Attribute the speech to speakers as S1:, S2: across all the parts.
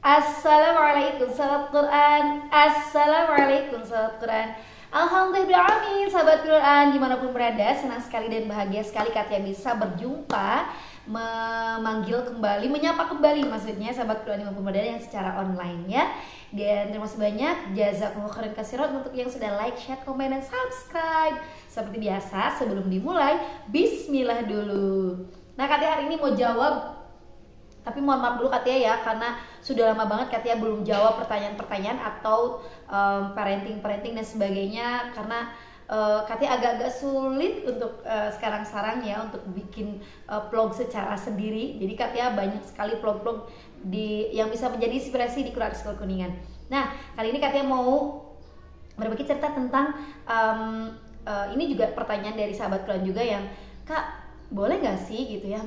S1: Assalamualaikum sahabat Quran. Assalamualaikum sahabat Quran. Alhamdulillahirrahmanirrahim sahabat Quran dimanapun berada, senang sekali dan bahagia sekali Katia bisa berjumpa, memanggil kembali, menyapa kembali maksudnya sahabat Quran dimanapun berada yang secara online ya. Dan terima kasih banyak jazakumullah khairan katsiran untuk yang sudah like, share, komen, dan subscribe. Seperti biasa sebelum dimulai, bismillah dulu. Nah Katia hari ini mau jawab, tapi mohon maaf dulu Katia ya, karena sudah lama banget Katia belum jawab pertanyaan-pertanyaan atau parenting dan sebagainya, karena Katia agak-agak sulit untuk sekarang-sekarang ya untuk bikin vlog secara sendiri. Jadi Katia banyak sekali vlog-vlog yang bisa menjadi inspirasi di Quran School Kuningan. Nah kali ini Katia mau berbagi cerita tentang ini juga pertanyaan dari sahabat Quran juga yang, Kak boleh nggak sih gitu ya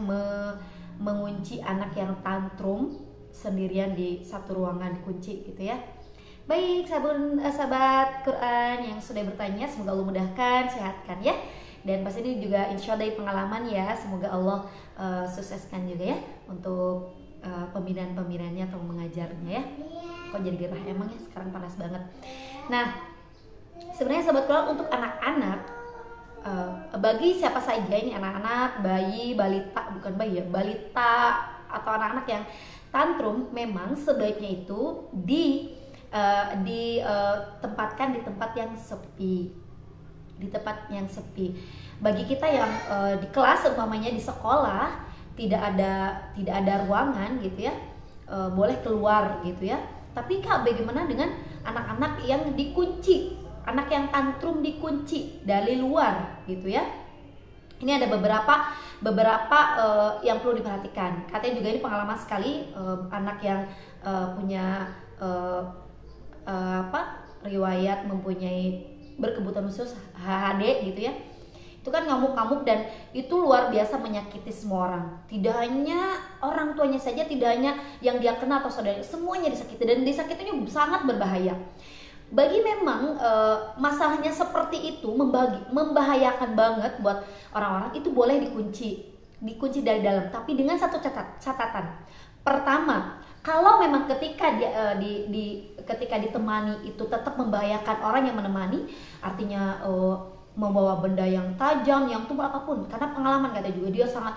S1: mengunci anak yang tantrum sendirian di satu ruangan dikunci gitu ya. Baik sahabat Quran yang sudah bertanya, semoga Allah mudahkan, sehatkan ya. Dan pasti ini juga insya Allah dari pengalaman ya, semoga Allah sukseskan juga ya untuk pembinaan-pembinaannya atau mengajarnya ya. Kok jadi gerah emang ya, sekarang panas banget. Nah sebenarnya sahabat Quran untuk anak-anak, bagi siapa saja ini anak-anak, bayi, balita, bukan bayi ya, balita atau anak-anak yang tantrum, memang sebaiknya itu ditempatkan di tempat yang sepi, di tempat yang sepi. Bagi kita yang di kelas umpamanya di sekolah tidak ada ruangan gitu ya, boleh keluar gitu ya. Tapi Kak bagaimana dengan anak-anak yang dikunci? Anak yang tantrum dikunci dari luar gitu ya. Ini ada beberapa yang perlu diperhatikan. Katanya juga ini pengalaman sekali, anak yang punya riwayat mempunyai berkebutuhan khusus HHD gitu ya. Itu kan ngamuk-ngamuk dan itu luar biasa menyakiti semua orang. Tidak hanya orang tuanya saja, tidak hanya yang dia kenal atau saudara, semuanya disakiti, dan disakitinya sangat berbahaya. Bagi memang masalahnya seperti itu membahayakan banget buat orang-orang, itu boleh dikunci dari dalam, tapi dengan satu catatan. Pertama, kalau memang ketika ketika ditemani itu tetap membahayakan orang yang menemani, artinya membawa benda yang tajam, yang tumpul apapun, karena pengalaman katanya juga dia sangat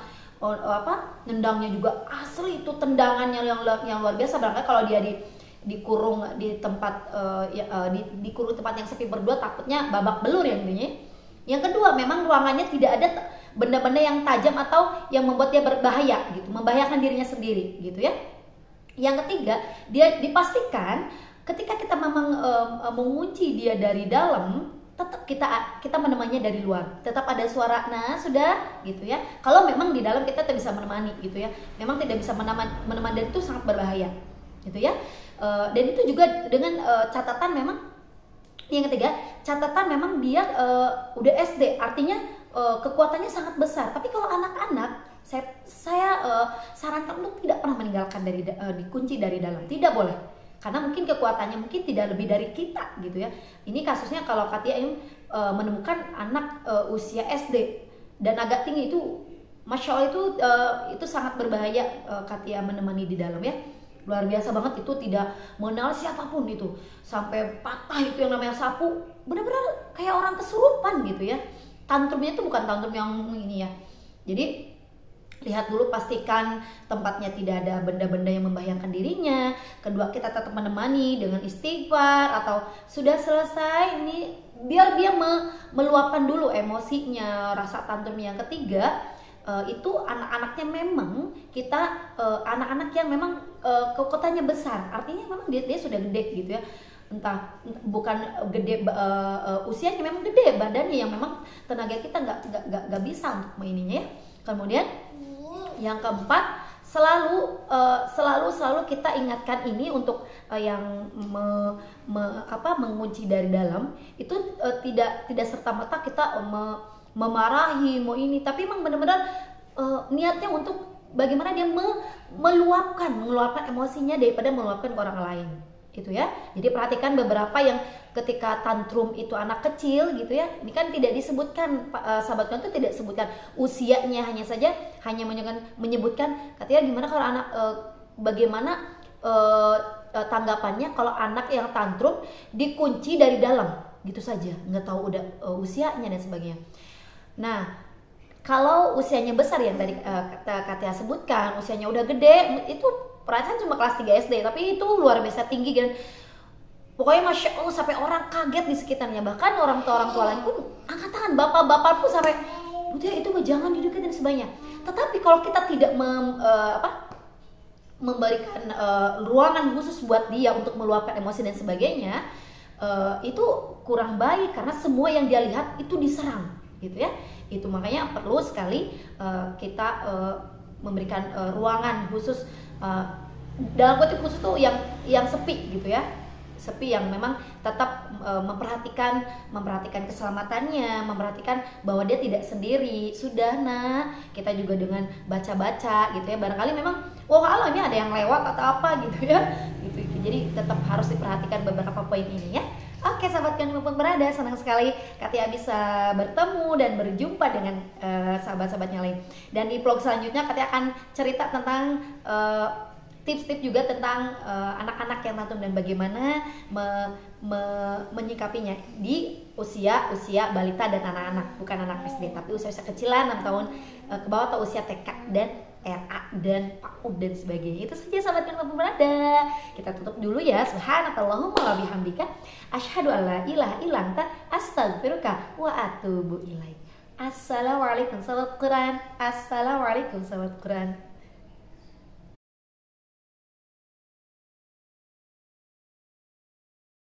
S1: nendangnya juga asli, itu tendangannya yang luar biasa. Barangkali kalau dia dikurung di tempat dikurung tempat yang sepi berdua, takutnya babak belur ya intinya. Yang kedua, memang ruangannya tidak ada benda-benda yang tajam atau yang membuat dia berbahaya gitu, membahayakan dirinya sendiri gitu ya. Yang ketiga, dia dipastikan ketika kita memang mengunci dia dari dalam, tetap kita menemaninya dari luar, tetap ada suara nah sudah gitu ya. Kalau memang di dalam kita tidak bisa menemani gitu ya, memang tidak bisa menemani, dan itu sangat berbahaya gitu ya. Dan itu juga dengan catatan, memang yang ketiga, catatan memang dia udah SD, artinya kekuatannya sangat besar. Tapi kalau anak-anak, saya sarankan untuk tidak pernah meninggalkan dikunci dari dalam, tidak boleh, karena mungkin kekuatannya mungkin tidak lebih dari kita gitu ya. Ini kasusnya kalau Katia menemukan anak usia SD dan agak tinggi, itu Masya Allah itu sangat berbahaya Katia menemani di dalam ya. Luar biasa banget, itu tidak mengenal siapapun, itu sampai patah itu yang namanya sapu, benar-benar kayak orang kesurupan gitu ya. Tantrumnya itu bukan tantrum yang ini ya. Jadi lihat dulu, pastikan tempatnya tidak ada benda-benda yang membahayakan dirinya. Kedua, kita tetap menemani dengan istighfar, atau sudah selesai ini biar dia meluapkan dulu emosinya, rasa tantrumnya. Yang ketiga, itu anak-anaknya memang kita anak-anak yang memang kekuatannya besar, artinya memang dia sudah gede gitu ya. Entah bukan gede usianya, memang gede badannya, yang memang tenaga kita nggak bisa untuk maininya ya. Kemudian yang keempat, selalu kita ingatkan ini untuk yang mengunci dari dalam itu tidak serta-merta kita memarahi mau ini, tapi memang benar-benar niatnya untuk bagaimana dia meluapkan emosinya daripada meluapkan ke orang lain gitu ya. Jadi perhatikan beberapa yang ketika tantrum itu anak kecil gitu ya. Ini kan tidak disebutkan, sahabat kan itu tidak disebutkan usianya, hanya menyebutkan katanya gimana kalau anak bagaimana tanggapannya kalau anak yang tantrum dikunci dari dalam gitu saja, nggak tahu udah usianya dan sebagainya. Nah, kalau usianya besar yang tadi Katia sebutkan, usianya udah gede, itu perasaan cuma kelas 3 SD, tapi itu luar biasa tinggi dan pokoknya Masya Allah sampai orang kaget di sekitarnya. Bahkan orang tua lain pun angkat tangan, bapak-bapak pun sampai, udah itu mah jangan dideketin dan sebagainya. Tetapi kalau kita tidak memberikan ruangan khusus buat dia untuk meluapkan emosi dan sebagainya, itu kurang baik karena semua yang dia lihat itu diserang gitu ya. Itu makanya perlu sekali kita memberikan ruangan khusus, dalam kutip khusus tuh yang sepi gitu ya, sepi yang memang tetap memperhatikan keselamatannya, memperhatikan bahwa dia tidak sendiri. Sudah nak, kita juga dengan baca-baca gitu ya, barangkali memang Allah ini ada yang lewat atau apa gitu ya gitu. Jadi tetap harus diperhatikan beberapa poin ini ya. Oke sahabat dimanapun berada, senang sekali Katia bisa bertemu dan berjumpa dengan sahabat-sahabatnya lain. Dan di vlog selanjutnya Katia akan cerita tentang tips-tips juga tentang anak-anak yang tantrum dan bagaimana menyikapinya di usia balita dan anak-anak, bukan anak SD tapi usia kecilan 6 tahun ke bawah atau usia TK dan RA dan PAUD dan sebagainya. Itu saja sahabat yang berada. Kita tutup dulu ya. Subhanakallahumma wa bihamdika asyhadu an la ilaha illa anta astaghfiruka wa atubu ilaik. Assalamualaikum sahabat Quran. Assalamualaikum sahabat Quran.